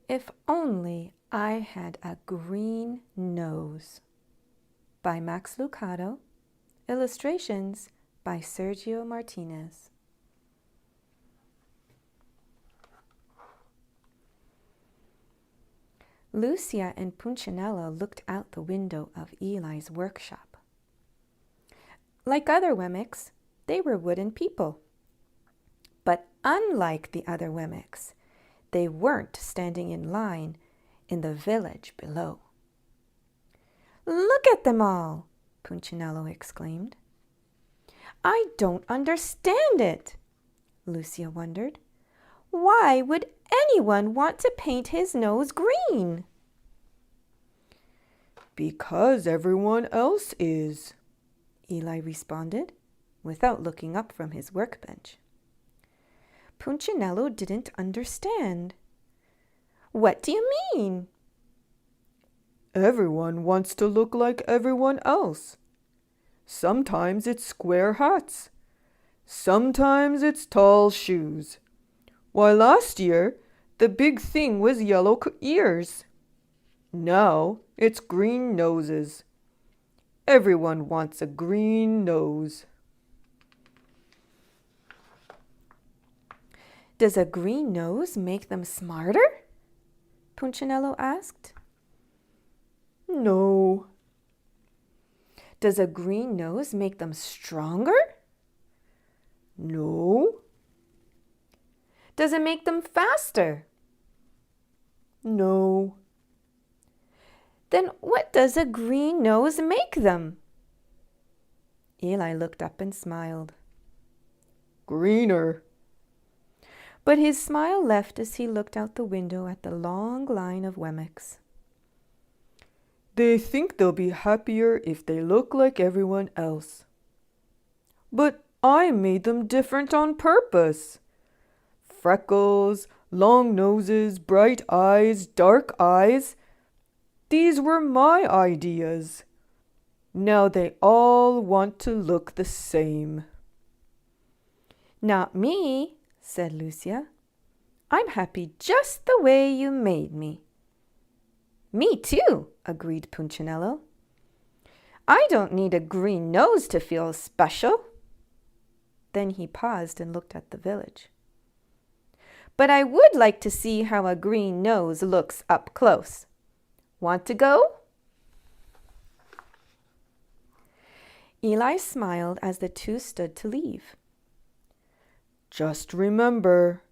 If only I had a green nose. By Max Lucado. Illustrations by Sergio Martinez. Lucia and Punchinello looked out the window of Eli's workshop. Like other Wemmicks, they were wooden people. But unlike the other Wemmicks, they weren't standing in line in the village below. "Look at them all!" Punchinello exclaimed. "I don't understand it," Lucia wondered. "Why would anyone want to paint his nose green?" "Because everyone else is," Eli responded, without looking up from his workbench. Punchinello didn't understand. "What do you mean?" "Everyone wants to look like everyone else. Sometimes it's square hats. Sometimes it's tall shoes. Why, last year, the big thing was yellow ears. Now it's green noses. Everyone wants a green nose." "Does a green nose make them smarter?" Punchinello asked. "No." "Does a green nose make them stronger?" "No." "Does it make them faster?" "No." "Then what does a green nose make them?" Eli looked up and smiled. "Greener." But his smile left as he looked out the window at the long line of Wemmicks. "They think they'll be happier if they look like everyone else. But I made them different on purpose. Freckles, long noses, bright eyes, dark eyes. These were my ideas. Now they all want to look the same." "Not me," said Lucia. "I'm happy just the way you made me." "Me too," agreed Punchinello. "I don't need a green nose to feel special." Then he paused and looked at the village. "But I would like to see how a green nose looks up close. Want to go?" Eli smiled as the two stood to leave. "Just remember,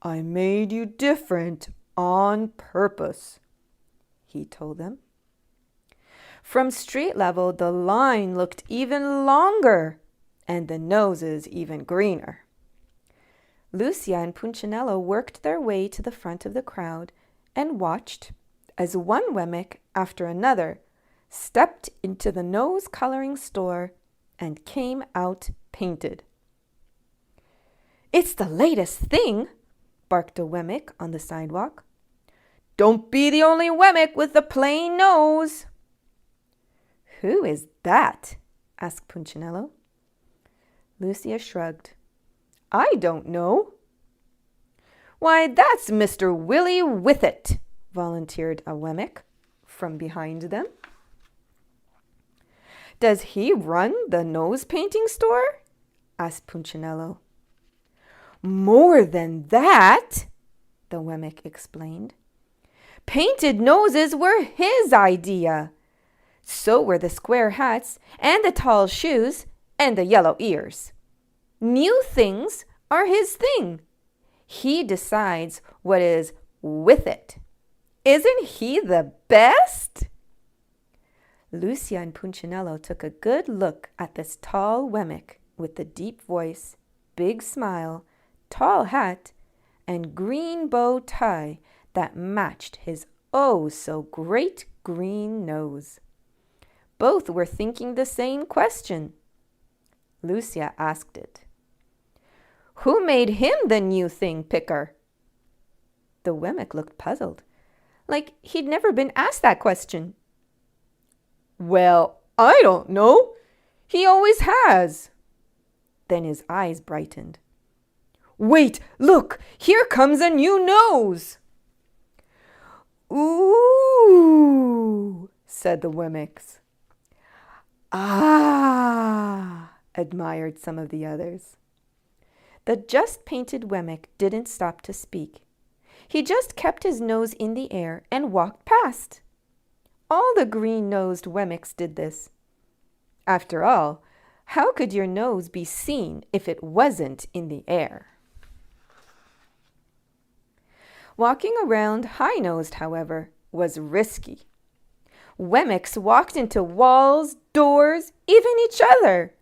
I made you different on purpose," he told them. From street level, the line looked even longer and the noses even greener. Lucia and Punchinello worked their way to the front of the crowd and watched as one Wemmick after another stepped into the nose coloring store and came out painted. "It's the latest thing," barked a Wemmick on the sidewalk. "Don't be the only Wemmick with the plain nose." "Who is that?" asked Punchinello. Lucia shrugged. "I don't know." "Why, that's Mr. Willie Withit," volunteered a Wemmick from behind them. "Does he run the nose painting store?" asked Punchinello. "More than that," the Wemmick explained. "Painted noses were his idea. So were the square hats and the tall shoes and the yellow ears. New things are his thing. He decides what is with it. Isn't he the best?" Lucia and Punchinello took a good look at this tall Wemmick with the deep voice, big smile, tall hat, and green bow tie that matched his oh-so-great green nose. Both were thinking the same question. Lucia asked it. "Who made him the new thing picker?" The Wemmick looked puzzled, like he'd never been asked that question. "Well, I don't know. He always has." Then his eyes brightened. "Wait, look, here comes a new nose." Ooh, said the Wemmicks. Ah, admired some of the others. The just-painted Wemmick didn't stop to speak. He just kept his nose in the air and walked past. All the green-nosed Wemmicks did this. After all, how could your nose be seen if it wasn't in the air? Walking around high-nosed, however, was risky. Wemmicks walked into walls, doors, even each other.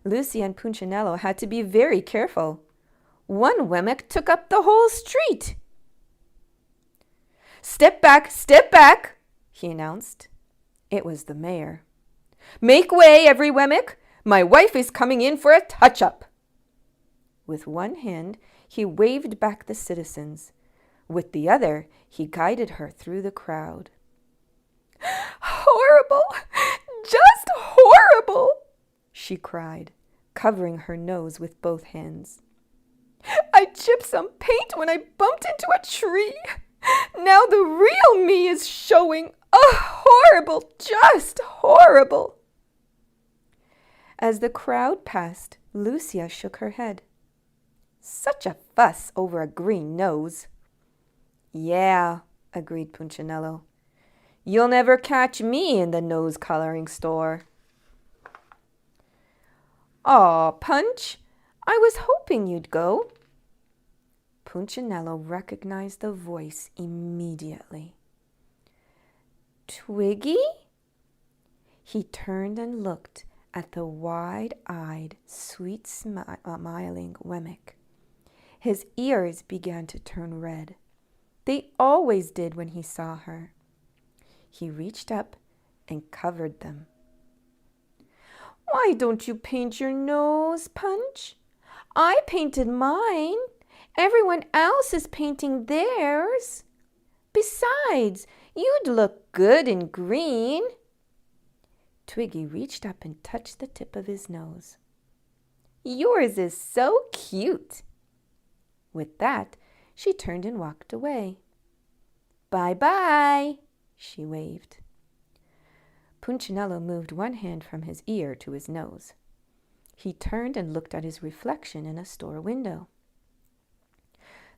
Lucy and Punchinello had to be very careful. One Wemmick took up the whole street. Step back, he announced. It was the mayor. Make way, every Wemmick. My wife is coming in for a touch-up. With one hand, he waved back the citizens. With the other, he guided her through the crowd. Horrible! Just horrible! She cried, covering her nose with both hands. I chipped some paint when I bumped into a tree. Now the real me is showing. Oh, horrible, just horrible. As the crowd passed, Lucia shook her head. Such a fuss over a green nose. Yeah, agreed Punchinello. You'll never catch me in the nose coloring store. Aw, Punch, I was hoping you'd go. Punchinello recognized the voice immediately. Twiggy? He turned and looked at the wide-eyed, sweet-smiling Wemmick. His ears began to turn red. They always did when he saw her. He reached up and covered them. Why don't you paint your nose, Punch? I painted mine. Everyone else is painting theirs. Besides, you'd look good in green. Twiggy reached up and touched the tip of his nose. Yours is so cute. With that, she turned and walked away. Bye-bye, she waved. Punchinello moved one hand from his ear to his nose. He turned and looked at his reflection in a store window.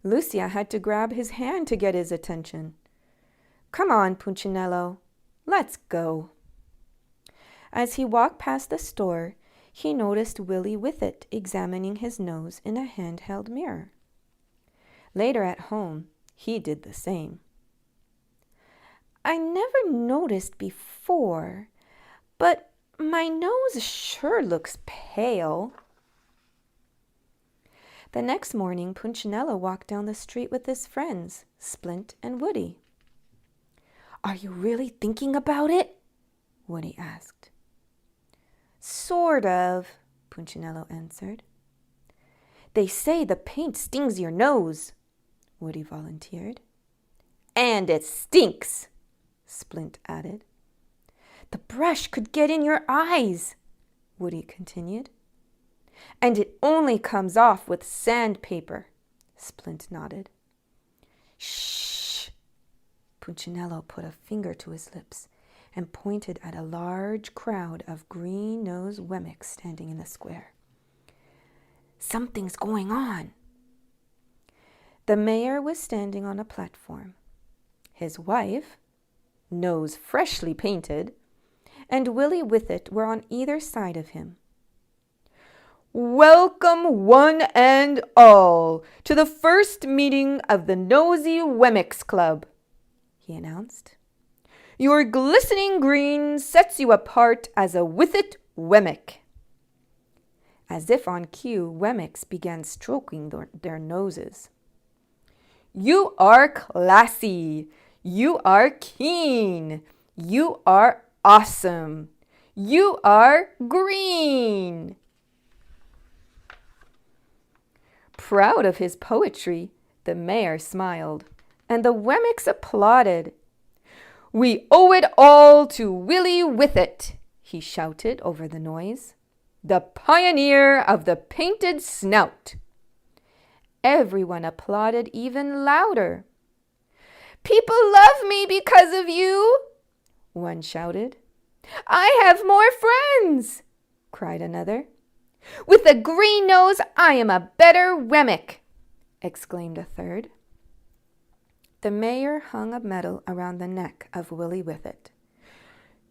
Lucia had to grab his hand to get his attention. Come on, Punchinello, let's go. As he walked past the store, he noticed Willie Whiffet examining his nose in a handheld mirror. Later at home, he did the same. I never noticed before, but my nose sure looks pale. The next morning, Punchinello walked down the street with his friends, Splint and Woody. Are you really thinking about it? Woody asked. Sort of, Punchinello answered. They say the paint stings your nose, Woody volunteered. And it stinks, Splint added. The brush could get in your eyes, Woody continued. And it only comes off with sandpaper, Splint nodded. Shh! Punchinello put a finger to his lips and pointed at a large crowd of green-nosed Wemmicks standing in the square. Something's going on. The mayor was standing on a platform. His wife, nose freshly painted, and Willie Whiffet were on either side of him. Welcome one and all to the first meeting of the Nosy Wemmicks Club, he announced. Your glistening green sets you apart as a Whiffet Wemmick. As if on cue, Wemmicks began stroking their noses. You are classy. You are keen. You are awesome. You are green. Proud of his poetry, the mayor smiled, and the Wemmicks applauded. We owe it all to Willie Whiffet, he shouted over the noise, the pioneer of the painted snout. Everyone applauded even louder. People love me because of you, one shouted. I have more friends, cried another. With a green nose, I am a better Wemmick, exclaimed a third. The mayor hung a medal around the neck of Willie Whiffet.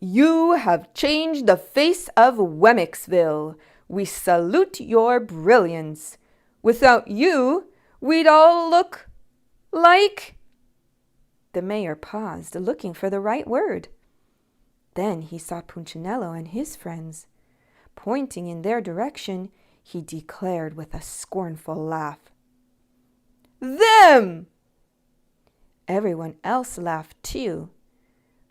You have changed the face of Wemmicksville. We salute your brilliance. Without you, we'd all look like... The mayor paused, looking for the right word. Then he saw Punchinello and his friends. Pointing in their direction, he declared with a scornful laugh, Them! Everyone else laughed too.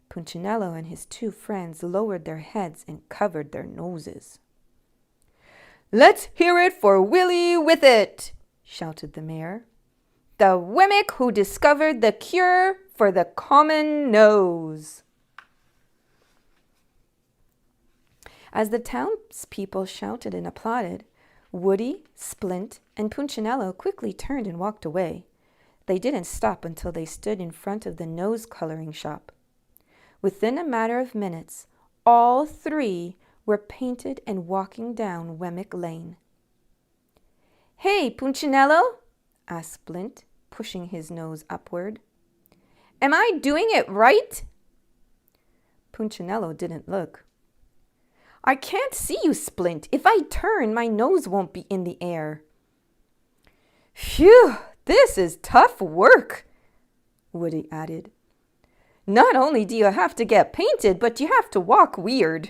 Punchinello and his two friends lowered their heads and covered their noses. Let's hear it for Willie Whiffet, shouted the mayor. The Wemmick who discovered the cure for the common nose. As the townspeople shouted and applauded, Woody, Splint, and Punchinello quickly turned and walked away. They didn't stop until they stood in front of the nose-coloring shop. Within a matter of minutes, all three were painted and walking down Wemmick Lane. Hey, Punchinello, asked Splint, pushing his nose upward. Am I doing it right? Punchinello didn't look. I can't see you, Splint. If I turn, my nose won't be in the air. Phew, this is tough work, Woody added. Not only do you have to get painted, but you have to walk weird.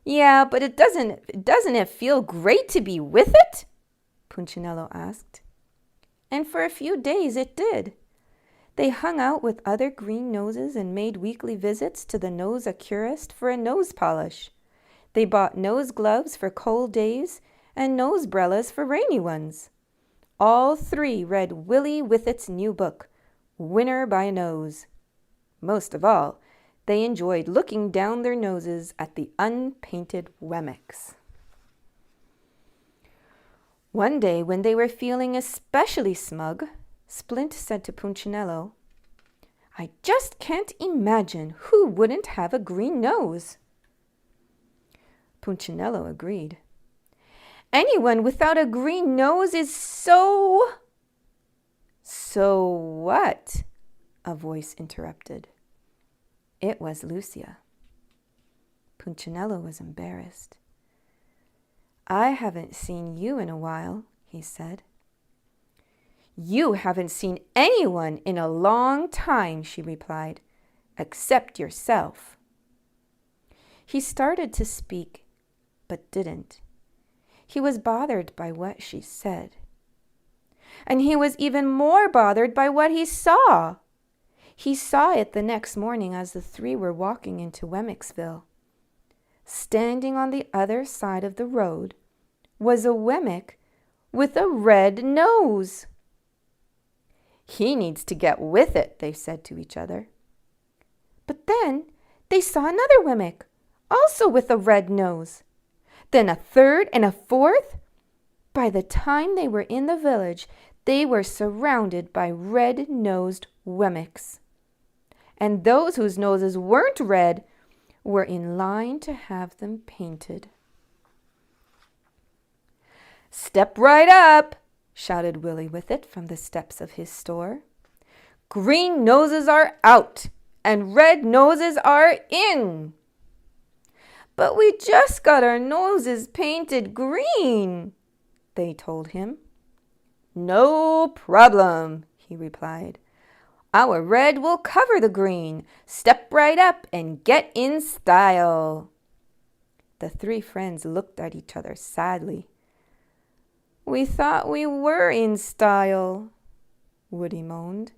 Yeah, but doesn't it feel great to be with it? Punchinello asked. And for a few days it did. They hung out with other green noses and made weekly visits to the nose oculist for a nose polish. They bought nose gloves for cold days and nose brellas for rainy ones. All three read Willie Whiffet's new book, Winner by Nose. Most of all, they enjoyed looking down their noses at the unpainted Wemmicks. One day, when they were feeling especially smug, Splint said to Punchinello, I just can't imagine who wouldn't have a green nose. Punchinello agreed. Anyone without a green nose is so... So what? A voice interrupted. It was Lucia. Punchinello was embarrassed. I haven't seen you in a while, he said. You haven't seen anyone in a long time, she replied, except yourself. He started to speak, but didn't. He was bothered by what she said. And he was even more bothered by what he saw. He saw it the next morning as the three were walking into Wemmicksville. Standing on the other side of the road was a Wemmick with a red nose. He needs to get with it, they said to each other. But then they saw another Wemmick, also with a red nose. Then a third and a fourth. By the time they were in the village, they were surrounded by red-nosed Wemmicks. And those whose noses weren't red were in line to have them painted. Step right up, shouted Willie Whiffet from the steps of his store. Green noses are out, and red noses are in. But we just got our noses painted green, they told him. No problem, he replied. Our red will cover the green. Step right up and get in style. The three friends looked at each other sadly. We thought we were in style, Woody moaned.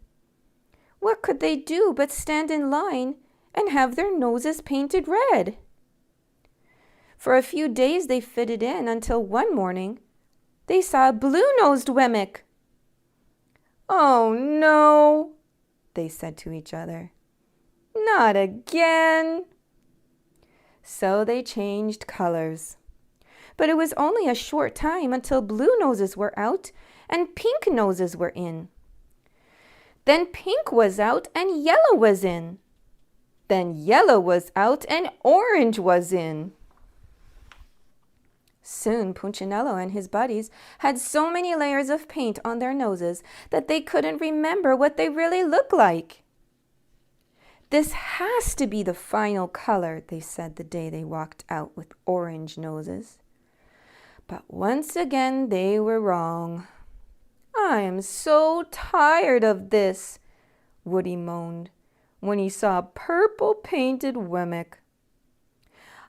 What could they do but stand in line and have their noses painted red? For a few days they fitted in until one morning they saw a blue-nosed Wemmick. Oh no, they said to each other. Not again. So they changed colors. But it was only a short time until blue noses were out and pink noses were in. Then pink was out and yellow was in. Then yellow was out and orange was in. Soon Punchinello and his buddies had so many layers of paint on their noses that they couldn't remember what they really looked like. This has to be the final color, they said the day they walked out with orange noses. But once again they were wrong. I am so tired of this, Woody moaned when he saw purple painted Wemmick.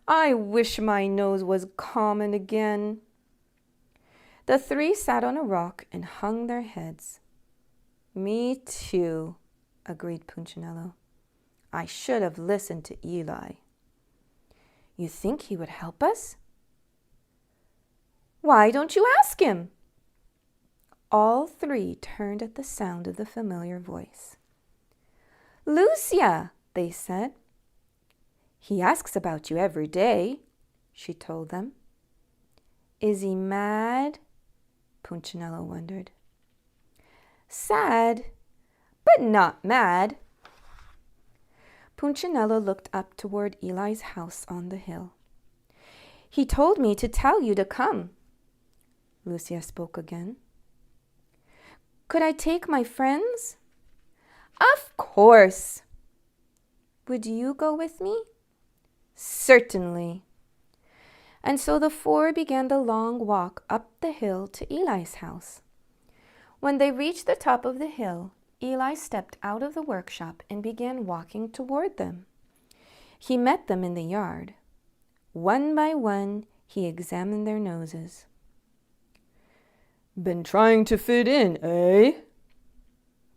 I wish my nose was common again. The three sat on a rock and hung their heads. Me too, agreed Punchinello. I should have listened to Eli. You think he would help us? Why don't you ask him? All three turned at the sound of the familiar voice. Lucia, they said. He asks about you every day, she told them. Is he mad? Punchinello wondered. Sad, but not mad. Punchinello looked up toward Eli's house on the hill. He told me to tell you to come. Lucia spoke again. Could I take my friends? Of course. Would you go with me? Certainly. And so the four began the long walk up the hill to Eli's house. When they reached the top of the hill, Eli stepped out of the workshop and began walking toward them. He met them in the yard. One by one, he examined their noses. Been trying to fit in, eh?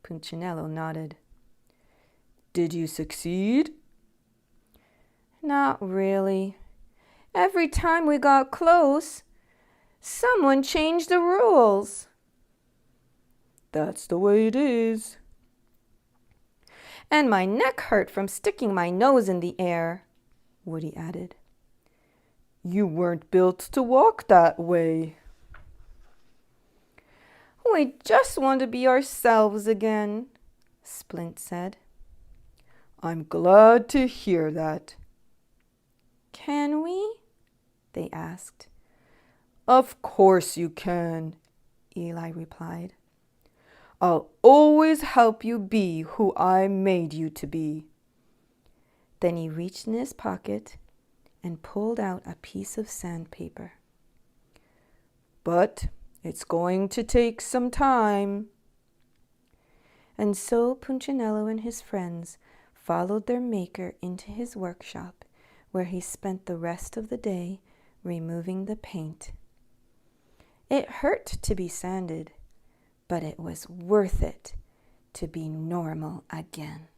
Punchinello nodded. Did you succeed? Not really. Every time we got close, someone changed the rules. That's the way it is. And my neck hurt from sticking my nose in the air, Woody added. You weren't built to walk that way. We just want to be ourselves again, Splint said. I'm glad to hear that. Can we? They asked. Of course you can, Eli replied. I'll always help you be who I made you to be. Then he reached in his pocket and pulled out a piece of sandpaper. But it's going to take some time. And so Punchinello and his friends followed their maker into his workshop, where he spent the rest of the day removing the paint. It hurt to be sanded, but it was worth it to be normal again.